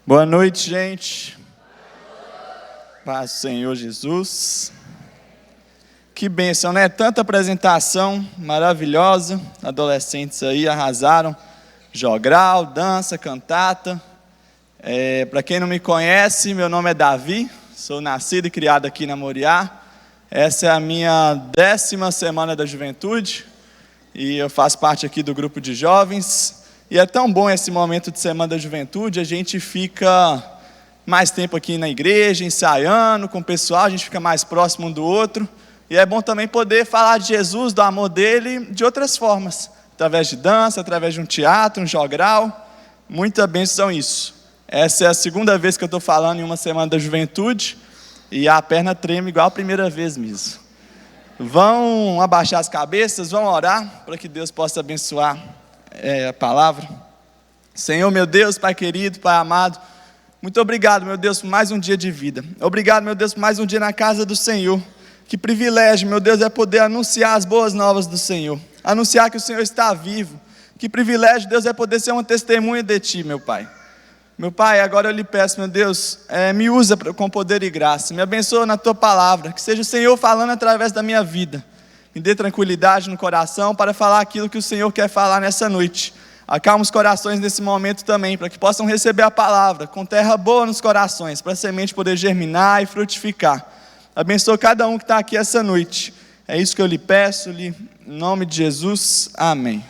Boa noite, gente. Paz do Senhor Jesus. Que bênção, né? Tanta apresentação maravilhosa. Adolescentes aí arrasaram. Jogral, dança, cantata. Para quem não me conhece, meu nome é Davi. Sou nascido e criado aqui na Moriá. Essa é a minha 10ª semana da juventude. E eu faço parte aqui do grupo de jovens. E é tão bom esse momento de Semana da Juventude, a gente fica mais tempo aqui na igreja, ensaiando com o pessoal, a gente fica mais próximo um do outro. E é bom também poder falar de Jesus, do amor dele, de outras formas. Através de dança, através de um teatro, um jogral. Muita bênção isso. Essa é a 2ª vez que eu estou falando em uma Semana da Juventude. E a perna treme igual a primeira vez mesmo. Vão abaixar as cabeças, vão orar para que Deus possa abençoar a palavra. Senhor, meu Deus, Pai querido, Pai amado, muito obrigado, meu Deus, por mais um dia de vida. Obrigado, meu Deus, por mais um dia na casa do Senhor. Que privilégio, meu Deus, é poder anunciar as boas novas do Senhor. Anunciar que o Senhor está vivo. Que privilégio, Deus, é poder ser uma testemunha de Ti, meu Pai. Meu Pai, agora eu lhe peço, meu Deus, me usa com poder e graça. Me abençoa na Tua palavra. Que seja o Senhor falando através da minha vida. Me dê tranquilidade no coração para falar aquilo que o Senhor quer falar nessa noite. Acalma os corações nesse momento também, para que possam receber a palavra com terra boa nos corações, para a semente poder germinar e frutificar. Abençoa cada um que está aqui essa noite. É isso que eu lhe peço, em nome de Jesus. Amém.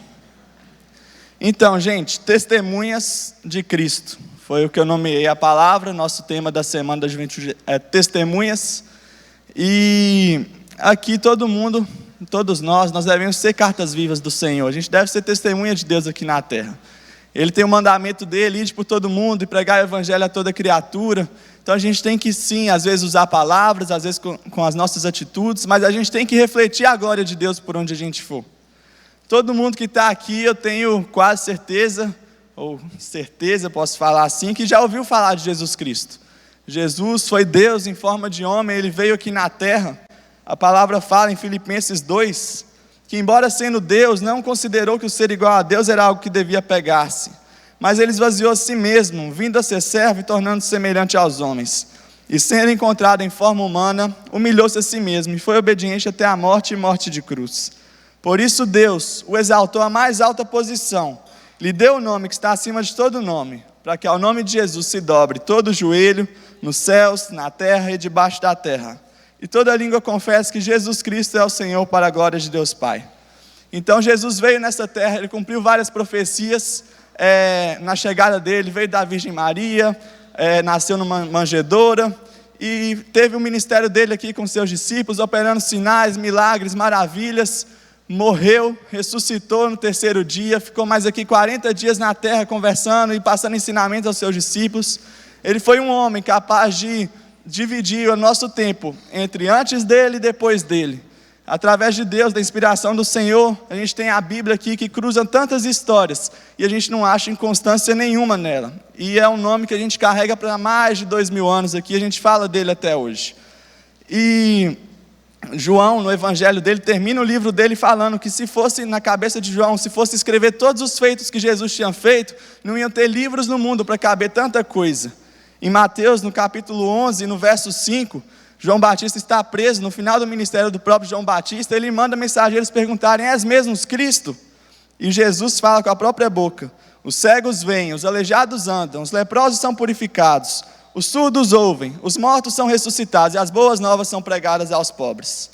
Então, gente, testemunhas de Cristo. Foi o que eu nomeei a palavra. Nosso tema da Semana da Juventude é testemunhas. E aqui todos nós devemos ser cartas vivas do Senhor. A gente deve ser testemunha de Deus aqui na terra. Ele tem o mandamento dele, ir por todo mundo e pregar o evangelho a toda criatura. Então a gente tem que sim, às vezes usar palavras, às vezes com as nossas atitudes, mas a gente tem que refletir a glória de Deus por onde a gente for. Todo mundo que está aqui, eu tenho quase certeza, posso falar assim, que já ouviu falar de Jesus Cristo. Jesus foi Deus em forma de homem, ele veio aqui na terra. A palavra fala em Filipenses 2, que embora sendo Deus, não considerou que o ser igual a Deus era algo que devia pegar-se. Mas ele esvaziou a si mesmo, vindo a ser servo e tornando-se semelhante aos homens. E sendo encontrado em forma humana, humilhou-se a si mesmo e foi obediente até a morte e morte de cruz. Por isso Deus o exaltou à mais alta posição, lhe deu o nome que está acima de todo nome, para que ao nome de Jesus se dobre todo o joelho, nos céus, na terra e debaixo da terra. E toda língua confessa que Jesus Cristo é o Senhor para a glória de Deus Pai. Então Jesus veio nessa terra, ele cumpriu várias profecias na chegada dele, veio da Virgem Maria, nasceu numa manjedoura, e teve o ministério dele aqui com seus discípulos, operando sinais, milagres, maravilhas, morreu, ressuscitou no 3º dia, ficou mais aqui 40 dias na terra conversando e passando ensinamentos aos seus discípulos. Ele foi um homem capaz de dividir o nosso tempo entre antes dele e depois dele. Através de Deus, da inspiração do Senhor, a gente tem a Bíblia aqui que cruza tantas histórias e a gente não acha inconstância nenhuma nela. E é um nome que a gente carrega para mais de 2000 anos aqui, a gente fala dele até hoje. E João, no evangelho dele, termina o livro dele falando que se fosse na cabeça de João, se fosse escrever todos os feitos que Jesus tinha feito, não iam ter livros no mundo para caber tanta coisa. Em Mateus, no capítulo 11, no verso 5, João Batista está preso. No final do ministério do próprio João Batista, ele manda mensageiros perguntarem: és mesmo Cristo? E Jesus fala com a própria boca: os cegos veem, os aleijados andam, os leprosos são purificados, os surdos ouvem, os mortos são ressuscitados e as boas novas são pregadas aos pobres.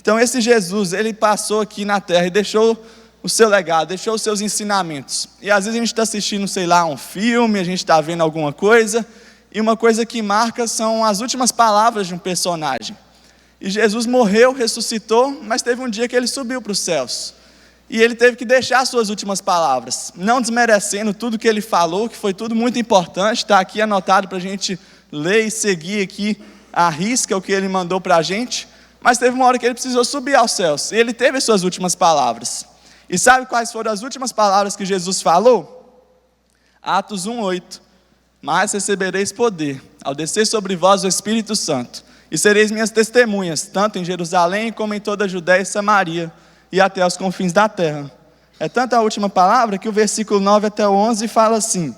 Então esse Jesus, ele passou aqui na terra e deixou o seu legado, deixou os seus ensinamentos. E às vezes a gente está assistindo, um filme, a gente está vendo alguma coisa, e uma coisa que marca são as últimas palavras de um personagem. E Jesus morreu, ressuscitou, mas teve um dia que ele subiu para os céus. E ele teve que deixar as suas últimas palavras, não desmerecendo tudo que ele falou, que foi tudo muito importante, está aqui anotado para a gente ler e seguir aqui à risca o que ele mandou para a gente. Mas teve uma hora que ele precisou subir aos céus, e ele teve as suas últimas palavras. E sabe quais foram as últimas palavras que Jesus falou? Atos 1:8. Mas recebereis poder, ao descer sobre vós o Espírito Santo, e sereis minhas testemunhas, tanto em Jerusalém como em toda a Judéia e Samaria, e até aos confins da terra. É tanta a última palavra que o versículo 9 até o 11 fala assim: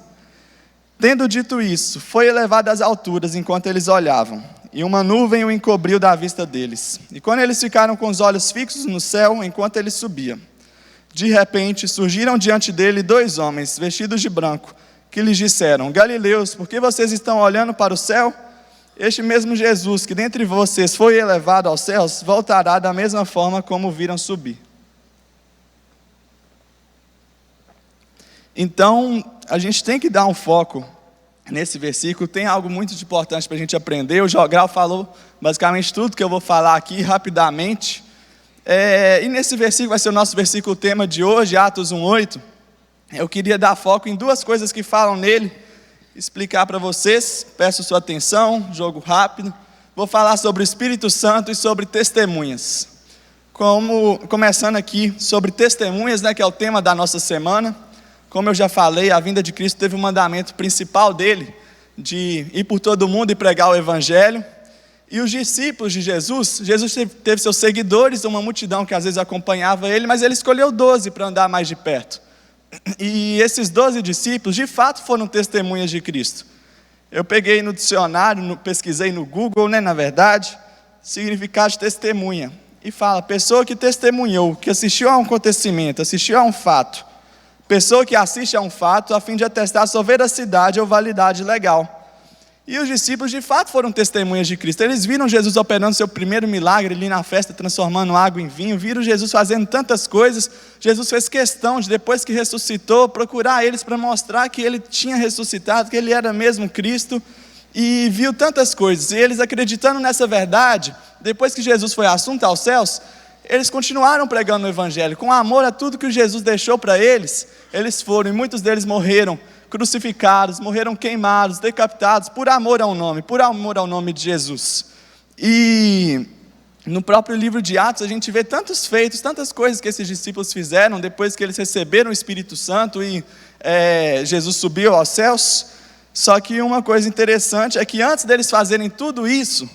Tendo dito isso, foi elevado às alturas enquanto eles olhavam, e uma nuvem o encobriu da vista deles. E quando eles ficaram com os olhos fixos no céu, enquanto ele subia, de repente surgiram diante dele 2 homens, vestidos de branco, que lhes disseram: Galileus, por que vocês estão olhando para o céu? Este mesmo Jesus, que dentre vocês foi elevado aos céus, voltará da mesma forma como o viram subir. Então, a gente tem que dar um foco nesse versículo. Tem algo muito importante para a gente aprender. O Jogral falou basicamente tudo que eu vou falar aqui rapidamente. E nesse versículo vai ser o nosso versículo tema de hoje, Atos 1:8. Eu queria dar foco em 2 coisas que falam nele, explicar para vocês. Peço sua atenção, jogo rápido. Vou falar sobre o Espírito Santo e sobre testemunhas. Começando aqui sobre testemunhas, que é o tema da nossa semana. Como eu já falei, a vinda de Cristo teve o mandamento principal dele, de ir por todo mundo e pregar o Evangelho. E os discípulos de Jesus teve seus seguidores, uma multidão que às vezes acompanhava ele, mas ele escolheu 12 para andar mais de perto. E esses 12 discípulos, de fato, foram testemunhas de Cristo. Eu peguei no dicionário, pesquisei no Google, na verdade, significado de testemunha. E fala: pessoa que testemunhou, que assistiu a um acontecimento, assistiu a um fato. Pessoa que assiste a um fato a fim de atestar sua veracidade ou validade legal. E os discípulos de fato foram testemunhas de Cristo. Eles viram Jesus operando seu primeiro milagre ali na festa, transformando água em vinho. Viram Jesus fazendo tantas coisas. Jesus fez questão de, depois que ressuscitou, procurar eles para mostrar que ele tinha ressuscitado, que ele era mesmo Cristo. E viu tantas coisas. E eles, acreditando nessa verdade, depois que Jesus foi assunto aos céus, eles continuaram pregando o Evangelho, com amor a tudo que Jesus deixou para eles. Eles foram, e muitos deles morreram crucificados, morreram queimados, decapitados, por amor ao nome de Jesus. E no próprio livro de Atos a gente vê tantos feitos, tantas coisas que esses discípulos fizeram, depois que eles receberam o Espírito Santo e Jesus subiu aos céus. Só que uma coisa interessante é que antes deles fazerem tudo isso,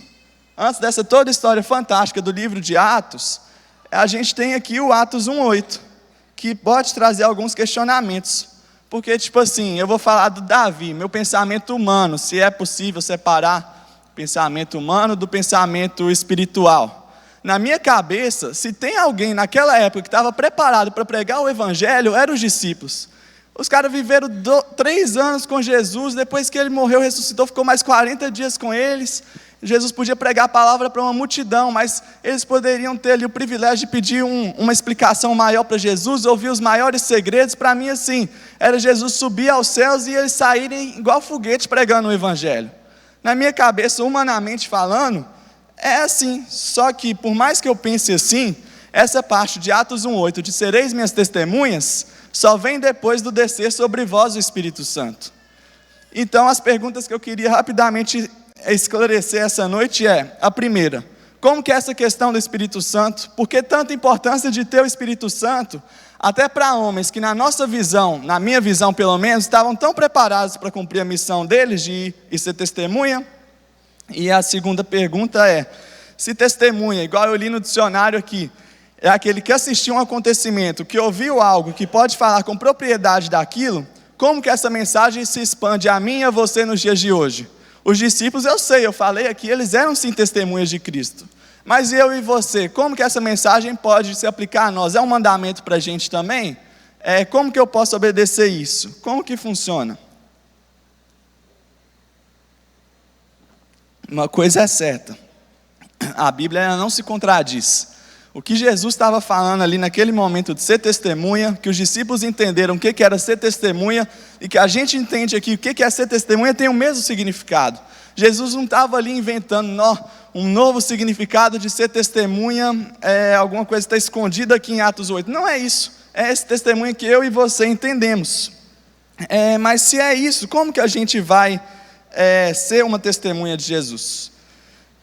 antes dessa toda história fantástica do livro de Atos, a gente tem aqui o Atos 1:8, que pode trazer alguns questionamentos. Porque, eu vou falar do Davi, meu pensamento humano, se é possível separar o pensamento humano do pensamento espiritual. Na minha cabeça, se tem alguém naquela época que estava preparado para pregar o Evangelho, eram os discípulos. Os caras viveram 3 anos com Jesus, depois que ele morreu, ressuscitou, ficou mais 40 dias com eles. Jesus podia pregar a palavra para uma multidão, mas eles poderiam ter ali o privilégio de pedir uma explicação maior para Jesus, ouvir os maiores segredos. Para mim, era Jesus subir aos céus e eles saírem igual foguete pregando o Evangelho. Na minha cabeça, humanamente falando, é assim. Só que, por mais que eu pense assim, essa parte de Atos 1:8, de sereis minhas testemunhas, só vem depois do descer sobre vós o Espírito Santo. Então, as perguntas que eu queria rapidamente esclarecer essa noite a primeira: como que é essa questão do Espírito Santo? Por que tanta importância de ter o Espírito Santo, até para homens que na nossa visão, na minha visão pelo menos, estavam tão preparados para cumprir a missão deles de ir e ser testemunha? E a segunda pergunta se testemunha, igual eu li no dicionário aqui, é aquele que assistiu um acontecimento, que ouviu algo, que pode falar com propriedade daquilo. Como que essa mensagem se expande a mim e a você nos dias de hoje? Os discípulos, eu falei aqui, eles eram sim testemunhas de Cristo. Mas eu e você, como que essa mensagem pode se aplicar a nós? É um mandamento para a gente também? Como que eu posso obedecer isso? Como que funciona? Uma coisa é certa, a Bíblia ela não se contradiz. O que Jesus estava falando ali naquele momento de ser testemunha, que os discípulos entenderam o que era ser testemunha, e que a gente entende aqui o que é ser testemunha, tem o mesmo significado. Jesus não estava ali inventando um novo significado de ser testemunha, alguma coisa está escondida aqui em Atos 8. Não é isso, é esse testemunho que eu e você entendemos. Mas se é isso, como que a gente vai ser uma testemunha de Jesus?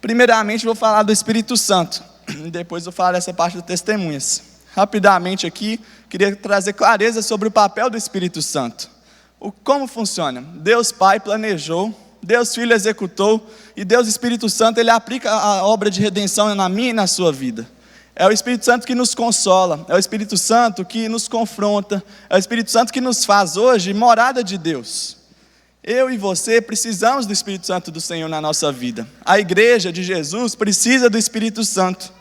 Primeiramente vou falar do Espírito Santo. Depois eu falo dessa parte das testemunhas. Rapidamente aqui, queria trazer clareza sobre o papel do Espírito Santo. Como funciona? Deus Pai planejou, Deus Filho executou, e Deus Espírito Santo, Ele aplica a obra de redenção na minha e na sua vida. É o Espírito Santo que nos consola, é o Espírito Santo que nos confronta, é o Espírito Santo que nos faz hoje morada de Deus. Eu e você precisamos do Espírito Santo do Senhor na nossa vida. A igreja de Jesus precisa do Espírito Santo.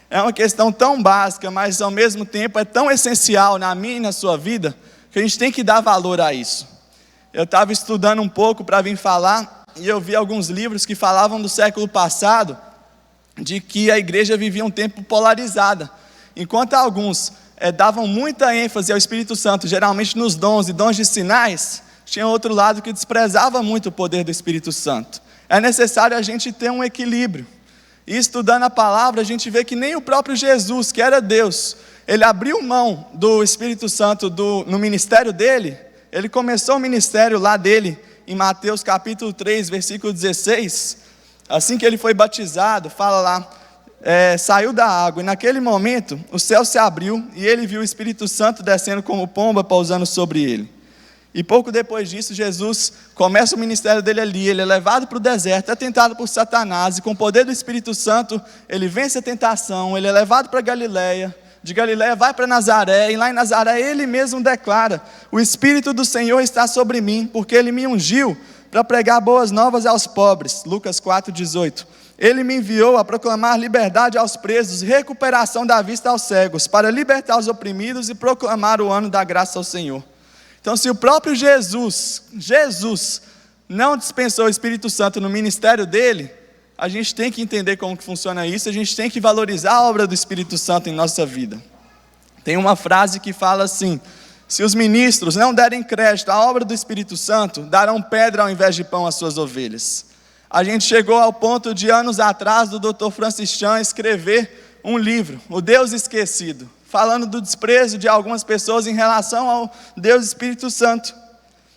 É uma questão tão básica, mas ao mesmo tempo é tão essencial na minha e na sua vida, que a gente tem que dar valor a isso. Eu estava estudando um pouco para vir falar, e eu vi alguns livros que falavam do século passado, de que a igreja vivia um tempo polarizada. Enquanto alguns davam muita ênfase ao Espírito Santo, geralmente nos dons e dons de sinais, tinha outro lado que desprezava muito o poder do Espírito Santo. É necessário a gente ter um equilíbrio. E estudando a palavra, a gente vê que nem o próprio Jesus, que era Deus, ele abriu mão do Espírito Santo no ministério dele. Ele começou o ministério lá dele, em Mateus capítulo 3, versículo 16. Assim que ele foi batizado, fala lá, saiu da água, e naquele momento o céu se abriu, e ele viu o Espírito Santo descendo como pomba, pousando sobre ele. E pouco depois disso, Jesus começa o ministério dele ali, ele é levado para o deserto, é tentado por Satanás, e com o poder do Espírito Santo, ele vence a tentação, ele é levado para Galileia, de Galileia vai para Nazaré, e lá em Nazaré ele mesmo declara: o Espírito do Senhor está sobre mim, porque ele me ungiu para pregar boas novas aos pobres, Lucas 4,18. Ele me enviou a proclamar liberdade aos presos, recuperação da vista aos cegos, para libertar os oprimidos e proclamar o ano da graça ao Senhor. Então, se o próprio Jesus não dispensou o Espírito Santo no ministério dele, a gente tem que entender como que funciona isso, a gente tem que valorizar a obra do Espírito Santo em nossa vida. Tem uma frase que fala assim: se os ministros não derem crédito à obra do Espírito Santo, darão pedra ao invés de pão às suas ovelhas. A gente chegou ao ponto de anos atrás do Dr. Francis Chan escrever um livro, O Deus Esquecido, falando do desprezo de algumas pessoas em relação ao Deus Espírito Santo.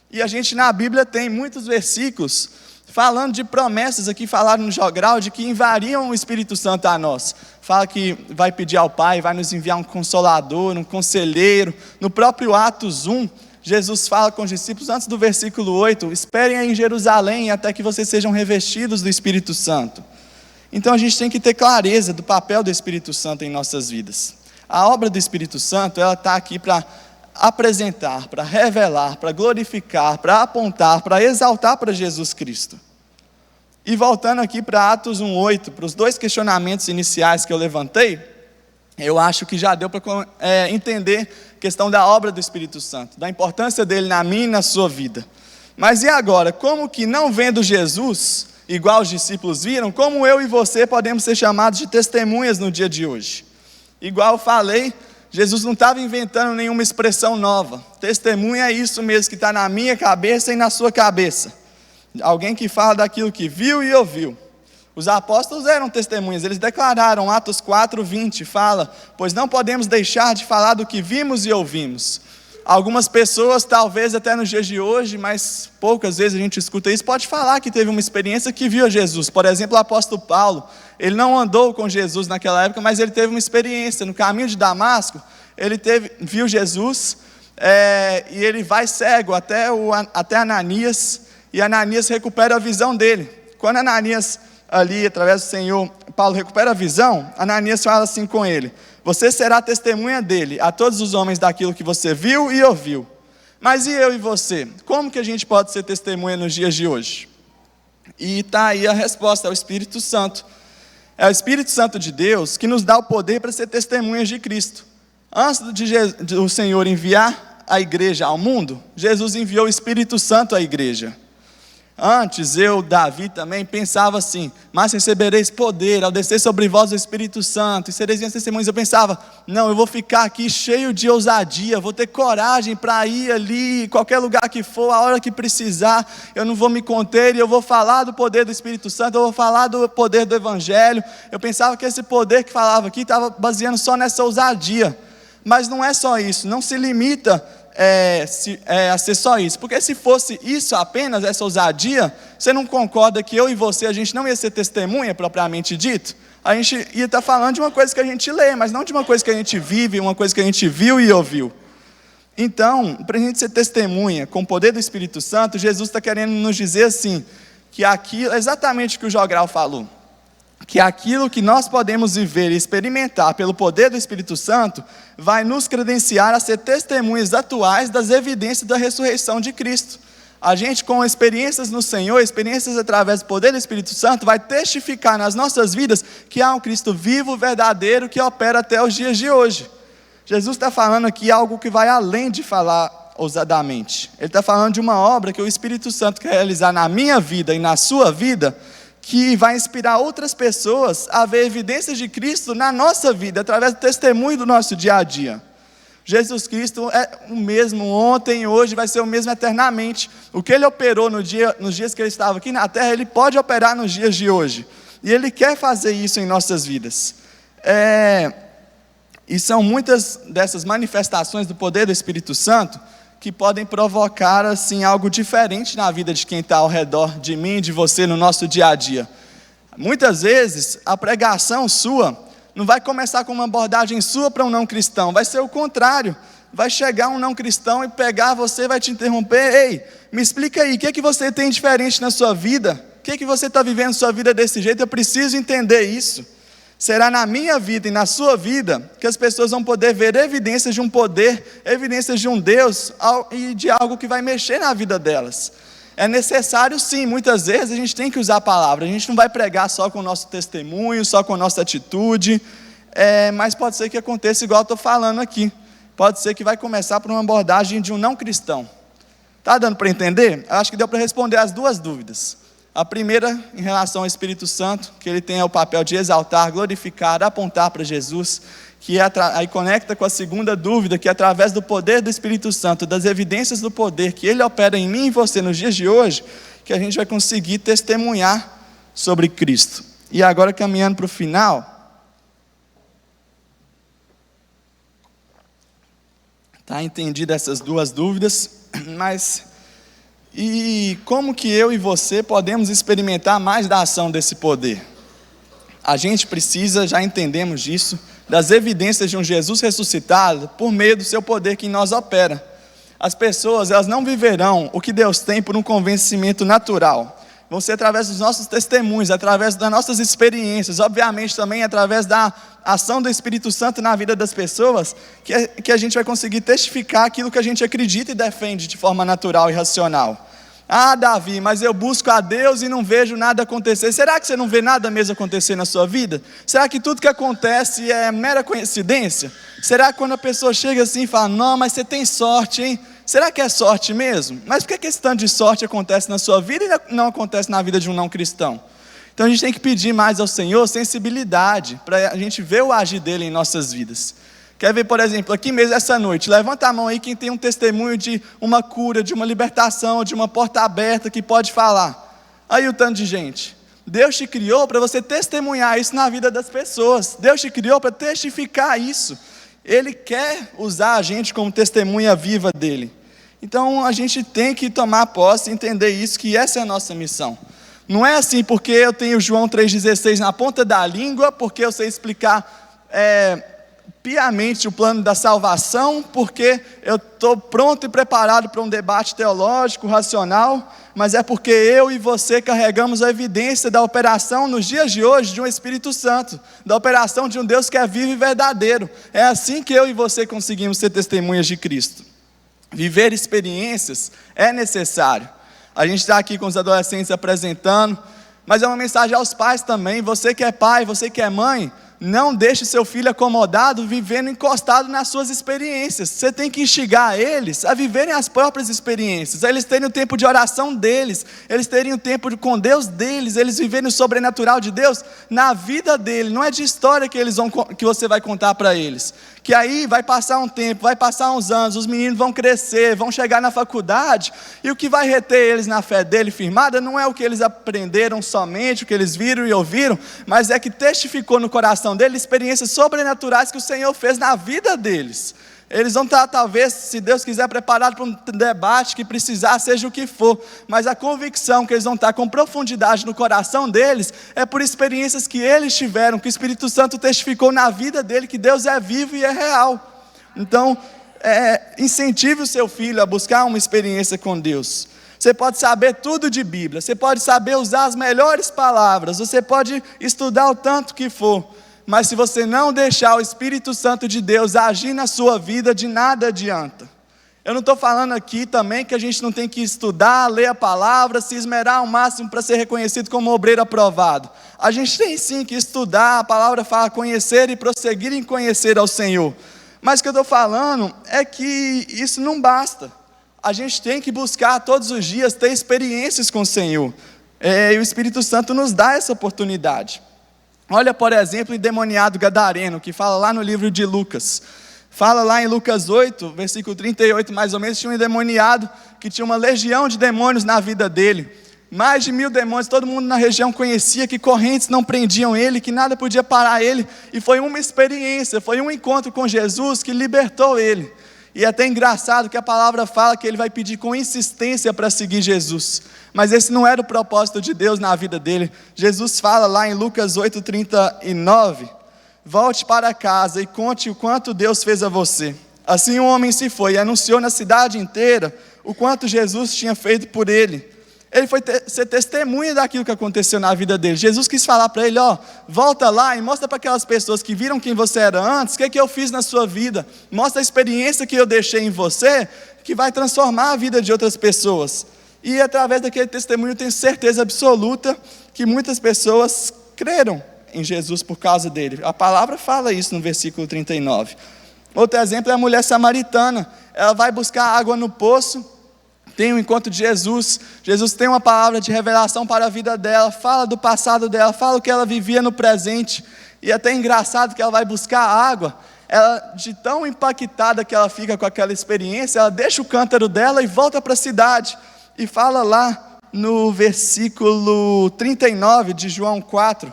E a gente na Bíblia tem muitos versículos falando de promessas, aqui falaram no jogral, de que enviariam o Espírito Santo a nós. Fala que vai pedir ao Pai, vai nos enviar um consolador, um conselheiro. No próprio Atos 1, Jesus fala com os discípulos, antes do versículo 8, esperem aí em Jerusalém até que vocês sejam revestidos do Espírito Santo. Então a gente tem que ter clareza do papel do Espírito Santo em nossas vidas. A obra do Espírito Santo, ela está aqui para apresentar, para revelar, para glorificar, para apontar, para exaltar para Jesus Cristo. E voltando aqui para Atos 1:8, para os dois questionamentos iniciais que eu levantei, eu acho que já deu para entender a questão da obra do Espírito Santo, da importância dele na minha e na sua vida. Mas e agora, como que não vendo Jesus, igual os discípulos viram, como eu e você podemos ser chamados de testemunhas no dia de hoje? Igual eu falei, Jesus não estava inventando nenhuma expressão nova. Testemunha é isso mesmo que está na minha cabeça e na sua cabeça. Alguém que fala daquilo que viu e ouviu. Os apóstolos eram testemunhas, eles declararam, Atos 4:20, fala: pois não podemos deixar de falar do que vimos e ouvimos. Algumas pessoas, talvez até nos dias de hoje, mas poucas vezes a gente escuta isso, pode falar que teve uma experiência que viu Jesus. Por exemplo, o apóstolo Paulo, ele não andou com Jesus naquela época, mas ele teve uma experiência. No caminho de Damasco, ele viu Jesus, e ele vai cego até Ananias, e Ananias recupera a visão dele. Quando Ananias, ali, através do Senhor, Paulo recupera a visão, Ananias fala assim com ele: você será testemunha dele, a todos os homens daquilo que você viu e ouviu. Mas e eu e você? Como que a gente pode ser testemunha nos dias de hoje? E está aí a resposta, é o Espírito Santo. É o Espírito Santo de Deus que nos dá o poder para ser testemunhas de Cristo. Antes do Senhor enviar a igreja ao mundo, Jesus enviou o Espírito Santo à igreja. Antes, Davi também pensava assim: mas recebereis poder ao descer sobre vós o Espírito Santo, e sereis minhas testemunhas. Eu pensava, não, eu vou ficar aqui cheio de ousadia, vou ter coragem para ir ali, qualquer lugar que for, a hora que precisar, eu não vou me conter, e eu vou falar do poder do Espírito Santo, eu vou falar do poder do Evangelho. Eu pensava que esse poder que falava aqui estava baseando só nessa ousadia, mas não é só isso, não se limita a ser só isso, porque se fosse isso apenas, essa ousadia, você não concorda que eu e você, a gente não ia ser testemunha propriamente dito? A gente ia estar falando de uma coisa que a gente lê, mas não de uma coisa que a gente vive, uma coisa que a gente viu e ouviu. Então, para a gente ser testemunha com o poder do Espírito Santo, Jesus está querendo nos dizer assim, que aquilo, exatamente o que o Jogral falou, que aquilo que nós podemos viver e experimentar pelo poder do Espírito Santo vai nos credenciar a ser testemunhas atuais das evidências da ressurreição de Cristo. A gente, com experiências no Senhor, experiências através do poder do Espírito Santo, vai testificar nas nossas vidas que há um Cristo vivo, verdadeiro, que opera até os dias de hoje. Jesus está falando aqui algo que vai além de falar ousadamente. Ele está falando de uma obra que o Espírito Santo quer realizar na minha vida e na sua vida, que vai inspirar outras pessoas a ver evidências de Cristo na nossa vida, através do testemunho do nosso dia a dia. Jesus Cristo é o mesmo ontem e hoje, vai ser o mesmo eternamente. O que Ele operou nos dias que Ele estava aqui na terra, Ele pode operar nos dias de hoje. E Ele quer fazer isso em nossas vidas. E são muitas dessas manifestações do poder do Espírito Santo que podem provocar assim, algo diferente na vida de quem está ao redor de mim e de você no nosso dia a dia. Muitas vezes, a pregação sua não vai começar com uma abordagem sua para um não cristão, vai ser o contrário. Vai chegar um não cristão e pegar você, vai te interromper. Ei, me explica aí, o que você tem diferente na sua vida? O que você está vivendo na sua vida desse jeito? Eu preciso entender isso. Será na minha vida e na sua vida que as pessoas vão poder ver evidências de um poder, evidências de um Deus e de algo que vai mexer na vida delas. É necessário sim, muitas vezes a gente tem que usar a palavra, a gente não vai pregar só com o nosso testemunho, só com a nossa atitude, mas pode ser que aconteça igual eu estou falando aqui, pode ser que vai começar por uma abordagem de um não cristão. Está dando para entender? Eu acho que deu para responder as duas dúvidas. A primeira, em relação ao Espírito Santo, que ele tem o papel de exaltar, glorificar, apontar para Jesus, que aí conecta com a segunda dúvida, que através do poder do Espírito Santo, das evidências do poder que Ele opera em mim e você nos dias de hoje, que a gente vai conseguir testemunhar sobre Cristo. E agora, caminhando para o final, está entendido essas duas dúvidas, mas e como que eu e você podemos experimentar mais da ação desse poder? A gente precisa, já entendemos disso, das evidências de um Jesus ressuscitado por meio do seu poder que em nós opera. As pessoas, elas não viverão o que Deus tem por um convencimento natural. Vão ser através dos nossos testemunhos, através das nossas experiências, obviamente também através da ação do Espírito Santo na vida das pessoas, que a gente vai conseguir testificar aquilo que a gente acredita e defende de forma natural e racional. Ah, Davi, mas eu busco a Deus e não vejo nada acontecer. Será que você não vê nada mesmo acontecer na sua vida? Será que tudo que acontece é mera coincidência? Será que quando a pessoa chega assim e fala, não, mas você tem sorte, hein? Será que é sorte mesmo? Mas por que esse tanto de sorte acontece na sua vida e não acontece na vida de um não cristão? Então a gente tem que pedir mais ao Senhor sensibilidade, para a gente ver o agir dele em nossas vidas. Quer ver, por exemplo, aqui mesmo essa noite, levanta a mão aí quem tem um testemunho de uma cura, de uma libertação, de uma porta aberta que pode falar. Aí o tanto de gente. Deus te criou para você testemunhar isso na vida das pessoas. Deus te criou para testificar isso. Ele quer usar a gente como testemunha viva dele. Então a gente tem que tomar posse e entender isso, que essa é a nossa missão. Não é assim porque eu tenho João 3,16 na ponta da língua, porque eu sei explicar piamente o plano da salvação, porque eu estou pronto e preparado para um debate teológico, racional, mas é porque eu e você carregamos a evidência da operação nos dias de hoje de um Espírito Santo, da operação de um Deus que é vivo e verdadeiro. É assim que eu e você conseguimos ser testemunhas de Cristo. Viver experiências é necessário. A gente está aqui com os adolescentes apresentando, mas é uma mensagem aos pais também. Você que é pai, você que é mãe, não deixe seu filho acomodado, vivendo encostado nas suas experiências. Você tem que instigar eles a viverem as próprias experiências, a eles terem o tempo de oração deles, eles terem o tempo com Deus deles, eles viverem o sobrenatural de Deus na vida dele. Não é de história que você vai contar para eles, que aí vai passar um tempo, vai passar uns anos, os meninos vão crescer, vão chegar na faculdade, e o que vai reter eles na fé dele firmada não é o que eles aprenderam somente, o que eles viram e ouviram, mas é que testificou no coração deles experiências sobrenaturais que o Senhor fez na vida deles. Eles vão estar, talvez, se Deus quiser, preparados para um debate que precisar, seja o que for, mas a convicção que eles vão estar com profundidade no coração deles é por experiências que eles tiveram, que o Espírito Santo testificou na vida dele, que Deus é vivo e é real. Então, incentive o seu filho a buscar uma experiência com Deus. Você pode saber tudo de Bíblia, você pode saber usar as melhores palavras, você pode estudar o tanto que for, mas se você não deixar o Espírito Santo de Deus agir na sua vida, de nada adianta. Eu não estou falando aqui também que a gente não tem que estudar, ler a palavra, se esmerar ao máximo para ser reconhecido como obreiro aprovado. A gente tem sim que estudar, a palavra fala conhecer e prosseguir em conhecer ao Senhor. Mas o que eu estou falando é que isso não basta. A gente tem que buscar todos os dias ter experiências com o Senhor. E o Espírito Santo nos dá essa oportunidade. Olha, por exemplo, o endemoniado gadareno, que fala lá no livro de Lucas. Fala lá em Lucas 8, versículo 38, mais ou menos, tinha um endemoniado que tinha uma legião de demônios na vida dele. Mais de 1000 demônios, todo mundo na região conhecia que correntes não prendiam ele, que nada podia parar ele. E foi uma experiência, foi um encontro com Jesus que libertou ele. E é até engraçado que a palavra fala que ele vai pedir com insistência para seguir Jesus. Mas esse não era o propósito de Deus na vida dele. Jesus fala lá em Lucas 8:39, volte para casa e conte o quanto Deus fez a você. Assim o homem se foi e anunciou na cidade inteira o quanto Jesus tinha feito por ele. Ele foi ser testemunha daquilo que aconteceu na vida dele. Jesus quis falar para ele, volta lá e mostra para aquelas pessoas que viram quem você era antes, o que eu fiz na sua vida. Mostra a experiência que eu deixei em você, que vai transformar a vida de outras pessoas. E através daquele testemunho eu tenho certeza absoluta que muitas pessoas creram em Jesus por causa dele. A palavra fala isso no versículo 39. Outro exemplo é a mulher samaritana. Ela vai buscar água no poço, tem um encontro de Jesus. Jesus tem uma palavra de revelação para a vida dela, fala do passado dela, fala o que ela vivia no presente. E é até engraçado que ela vai buscar água. Ela, de tão impactada que ela fica com aquela experiência, ela deixa o cântaro dela e volta para a cidade. E fala lá no versículo 39 de João 4,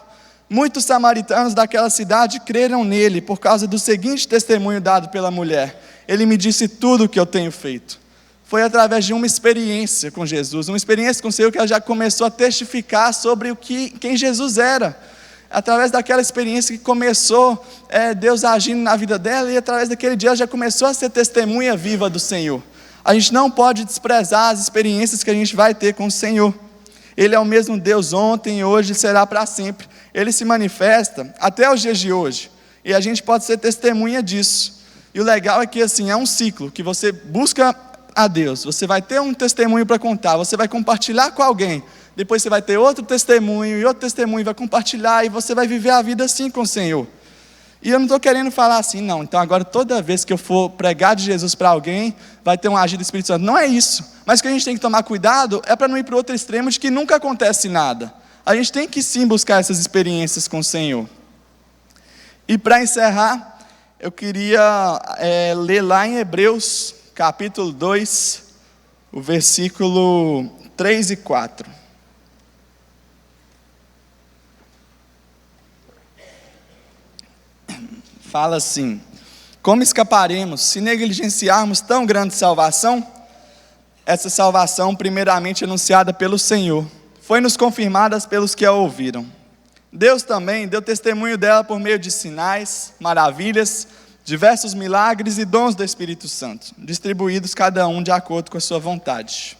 muitos samaritanos daquela cidade creram nele por causa do seguinte testemunho dado pela mulher: ele me disse tudo o que eu tenho feito. Foi através de uma experiência com Jesus, uma experiência com o Senhor, que ela já começou a testificar sobre quem Jesus era. Através daquela experiência que começou Deus agindo na vida dela, e através daquele dia ela já começou a ser testemunha viva do Senhor. A gente não pode desprezar as experiências que a gente vai ter com o Senhor. Ele é o mesmo Deus ontem, hoje e será para sempre. Ele se manifesta até os dias de hoje, e a gente pode ser testemunha disso. E o legal é que assim, é um ciclo, que você busca a Deus, você vai ter um testemunho para contar, você vai compartilhar com alguém, depois você vai ter outro testemunho, e outro testemunho vai compartilhar, e você vai viver a vida assim com o Senhor. E eu não estou querendo falar assim, não, então agora toda vez que eu for pregar de Jesus para alguém, vai ter um agir do Espírito Santo. Não é isso, mas o que a gente tem que tomar cuidado é para não ir para o outro extremo de que nunca acontece nada. A gente tem que sim buscar essas experiências com o Senhor. E para encerrar, eu queria ler lá em Hebreus, capítulo 2, o versículo 3 e 4. Fala assim: como escaparemos se negligenciarmos tão grande salvação? Essa salvação, primeiramente anunciada pelo Senhor, foi-nos confirmada pelos que a ouviram. Deus também deu testemunho dela por meio de sinais, maravilhas, diversos milagres e dons do Espírito Santo, distribuídos cada um de acordo com a sua vontade.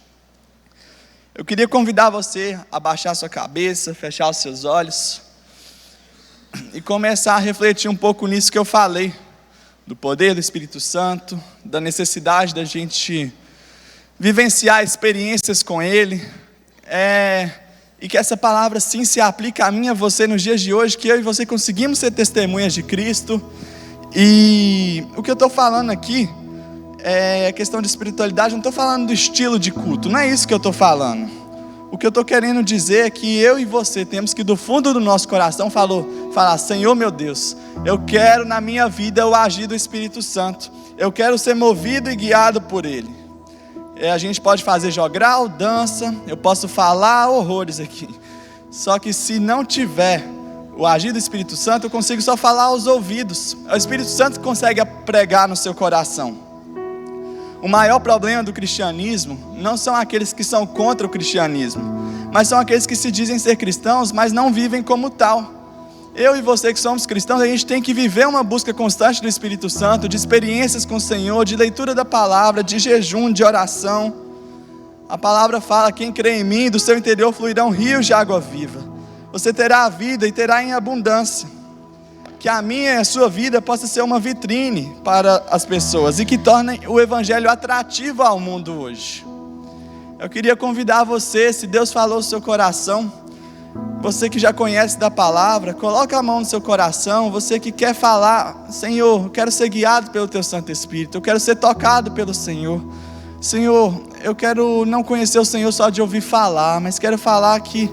Eu queria convidar você a baixar sua cabeça, fechar os seus olhos e começar a refletir um pouco nisso que eu falei, do poder do Espírito Santo, da necessidade da gente vivenciar experiências com Ele, e que essa palavra sim se aplica a mim e a você nos dias de hoje, que eu e você conseguimos ser testemunhas de Cristo. E o que eu estou falando aqui é questão de espiritualidade. Não estou falando do estilo de culto, não é isso que eu estou falando. O que eu estou querendo dizer é que eu e você temos que do fundo do nosso coração falar: Senhor meu Deus, eu quero na minha vida o agir do Espírito Santo, eu quero ser movido e guiado por Ele. A gente pode fazer jogral, dança, eu posso falar horrores aqui, só que se não tiver o agir do Espírito Santo, eu consigo só falar aos ouvidos. O Espírito Santo consegue pregar no seu coração. O maior problema do cristianismo não são aqueles que são contra o cristianismo, mas são aqueles que se dizem ser cristãos, mas não vivem como tal. Eu e você que somos cristãos, a gente tem que viver uma busca constante do Espírito Santo, de experiências com o Senhor, de leitura da palavra, de jejum, de oração. A palavra fala: quem crê em mim, do seu interior fluirão rios de água viva. Você terá a vida e terá em abundância. que a minha e a sua vida possa ser uma vitrine para as pessoas e que torne o Evangelho atrativo ao mundo hoje. Eu queria convidar você, se Deus falou no seu coração, você que já conhece da palavra, coloca a mão no seu coração. Você que quer falar: Senhor, eu quero ser guiado pelo Teu Santo Espírito, eu quero ser tocado pelo Senhor. Senhor, eu quero não conhecer o Senhor só de ouvir falar, mas quero falar que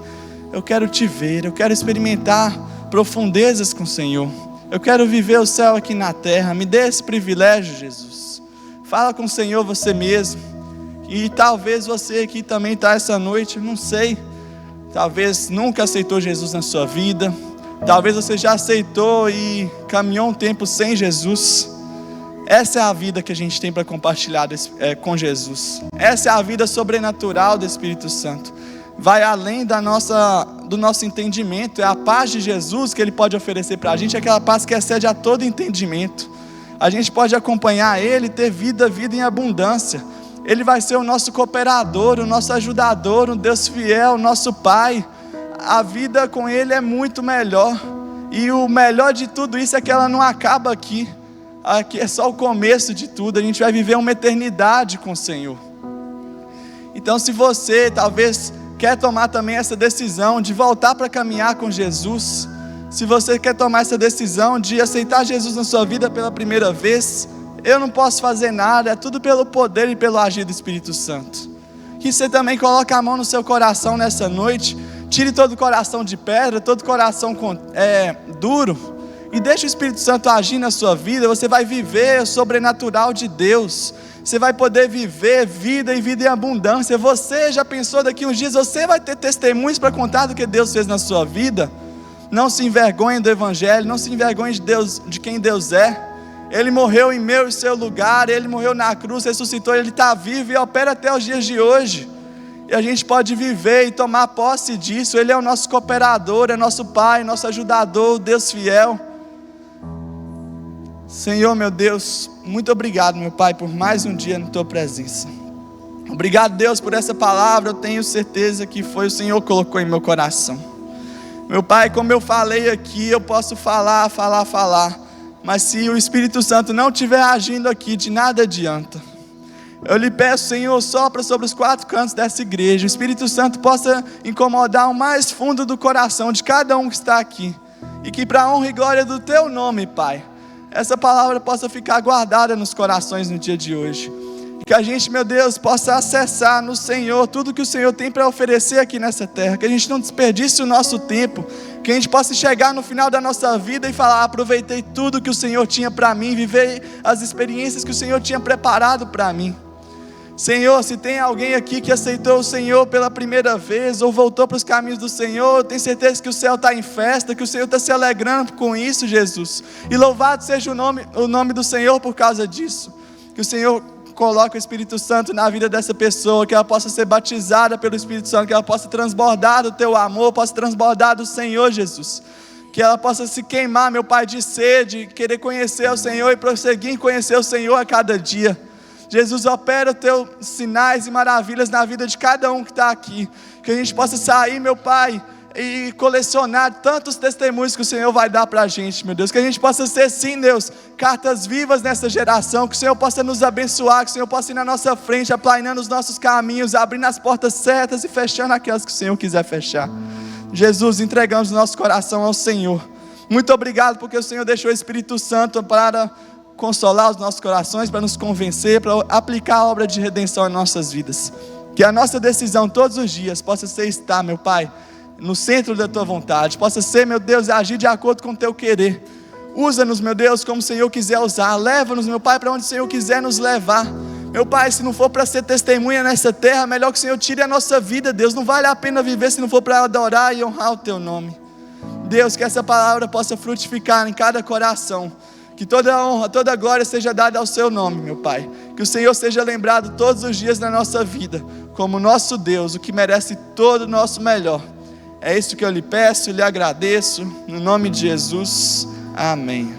eu quero Te ver, eu quero experimentar profundezas com o Senhor. Eu quero viver o céu aqui na terra. Me dê esse privilégio, Jesus. Fala com o Senhor você mesmo. E talvez você aqui também está essa noite, não sei, talvez nunca aceitou Jesus na sua vida, talvez você já aceitou e caminhou um tempo sem Jesus. Essa é a vida que a gente tem para compartilhar com Jesus. Essa é a vida sobrenatural do Espírito Santo. Vai além do nosso entendimento. É a paz de Jesus que Ele pode oferecer para a gente, aquela paz que excede a todo entendimento. A gente pode acompanhar Ele e ter vida em abundância. Ele vai ser o nosso cooperador, o nosso ajudador, um Deus fiel, o nosso Pai. A vida com Ele é muito melhor. E o melhor de tudo isso é que ela não acaba aqui. Aqui é só o começo de tudo. A gente vai viver uma eternidade com o Senhor. Então, se você talvez quer tomar também essa decisão de voltar para caminhar com Jesus, se você quer tomar essa decisão de aceitar Jesus na sua vida pela primeira vez, eu não posso fazer nada, é tudo pelo poder e pelo agir do Espírito Santo. Que você também coloque a mão no seu coração nessa noite, tire todo o coração de pedra, todo o coração duro, e deixe o Espírito Santo agir na sua vida. Você vai viver o sobrenatural de Deus, você vai poder viver vida e vida em abundância. Você já pensou, daqui uns dias você vai ter testemunhos para contar do que Deus fez na sua vida? Não se envergonhe do Evangelho, não se envergonhe de Deus, de quem Deus é. Ele morreu em meu e seu lugar, Ele morreu na cruz, ressuscitou, Ele está vivo e opera até os dias de hoje. E a gente pode viver e tomar posse disso. Ele é o nosso cooperador, é nosso Pai, nosso ajudador, Deus fiel. Senhor, meu Deus, muito obrigado, meu Pai, por mais um dia na Tua presença. Obrigado, Deus, por essa palavra. Eu tenho certeza que foi o Senhor que colocou em meu coração. Meu Pai, como eu falei aqui, eu posso falar, mas se o Espírito Santo não estiver agindo aqui, de nada adianta. Eu lhe peço, Senhor, sopra sobre os 4 cantos dessa igreja. O Espírito Santo possa incomodar o mais fundo do coração de cada um que está aqui. E que para a honra e glória do Teu nome, Pai, essa palavra possa ficar guardada nos corações no dia de hoje. Que a gente, meu Deus, possa acessar no Senhor tudo que o Senhor tem para oferecer aqui nessa terra. Que a gente não desperdice o nosso tempo. Que a gente possa chegar no final da nossa vida e falar: aproveitei tudo que o Senhor tinha para mim, vivei as experiências que o Senhor tinha preparado para mim. Senhor, se tem alguém aqui que aceitou o Senhor pela primeira vez, ou voltou para os caminhos do Senhor, eu tenho certeza que o céu está em festa, que o Senhor está se alegrando com isso, Jesus. E louvado seja o nome do Senhor por causa disso. Que o Senhor coloque o Espírito Santo na vida dessa pessoa, que ela possa ser batizada pelo Espírito Santo, que ela possa transbordar do Teu amor, possa transbordar do Senhor, Jesus. Que ela possa se queimar, meu Pai, de sede, querer conhecer o Senhor e prosseguir em conhecer o Senhor a cada dia. Jesus, opera os Teus sinais e maravilhas na vida de cada um que está aqui. Que a gente possa sair, meu Pai, e colecionar tantos testemunhos que o Senhor vai dar para a gente, meu Deus. Que a gente possa ser, sim, Deus, cartas vivas nessa geração. Que o Senhor possa nos abençoar, que o Senhor possa ir na nossa frente, aplanando os nossos caminhos, abrindo as portas certas e fechando aquelas que o Senhor quiser fechar. Jesus, entregamos o nosso coração ao Senhor. Muito obrigado porque o Senhor deixou o Espírito Santo para consolar os nossos corações, para nos convencer, para aplicar a obra de redenção em nossas vidas. Que a nossa decisão todos os dias possa ser estar, meu Pai, no centro da Tua vontade. Possa ser, meu Deus, agir de acordo com o Teu querer. Usa-nos, meu Deus, como o Senhor quiser usar. Leva-nos, meu Pai, para onde o Senhor quiser nos levar. Meu Pai, se não for para ser testemunha nessa terra, melhor que o Senhor tire a nossa vida, Deus. Não vale a pena viver se não for para adorar e honrar o Teu nome. Deus, que essa palavra possa frutificar em cada coração. Que toda a honra, toda a glória seja dada ao Seu nome, meu Pai. Que o Senhor seja lembrado todos os dias da nossa vida como nosso Deus, o que merece todo o nosso melhor. É isso que eu lhe peço e lhe agradeço, no nome de Jesus, amém.